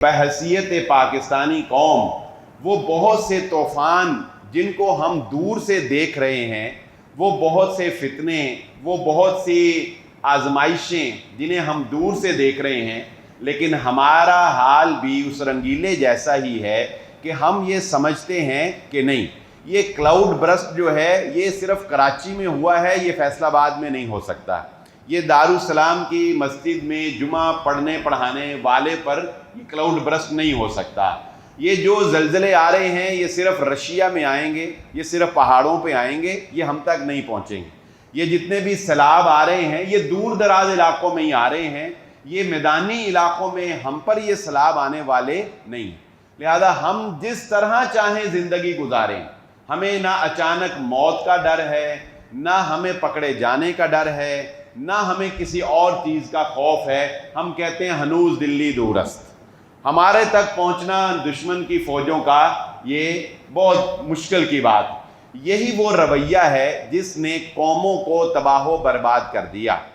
بحیثیت پاکستانی قوم وہ بہت سے طوفان جن کو ہم دور سے دیکھ رہے ہیں، وہ بہت سے فتنے، وہ بہت سی آزمائشیں جنہیں ہم دور سے دیکھ رہے ہیں، لیکن ہمارا حال بھی اس رنگیلے جیسا ہی ہے کہ ہم یہ سمجھتے ہیں کہ نہیں، یہ کلاؤڈ برسٹ جو ہے یہ صرف کراچی میں ہوا ہے، یہ فیصل آباد میں نہیں ہو سکتا، یہ دارالسلام کی مسجد میں جمعہ پڑھنے پڑھانے والے پر یہ کلاؤڈ برسٹ نہیں ہو سکتا۔ یہ جو زلزلے آ رہے ہیں یہ صرف رشیا میں آئیں گے، یہ صرف پہاڑوں پہ آئیں گے، یہ ہم تک نہیں پہنچیں گے۔ یہ جتنے بھی سیلاب آ رہے ہیں یہ دور دراز علاقوں میں ہی آ رہے ہیں، یہ میدانی علاقوں میں ہم پر یہ سیلاب آنے والے نہیں۔ لہذا ہم جس طرح چاہیں زندگی گزاریں، ہمیں نہ اچانک موت کا ڈر ہے، نہ ہمیں پکڑے جانے کا ڈر ہے، نہ ہمیں کسی اور چیز کا خوف ہے۔ ہم کہتے ہیں ہنوز دلی دورست، ہمارے تک پہنچنا دشمن کی فوجوں کا یہ بہت مشکل کی بات۔ یہی وہ رویہ ہے جس نے قوموں کو تباہ و برباد کر دیا۔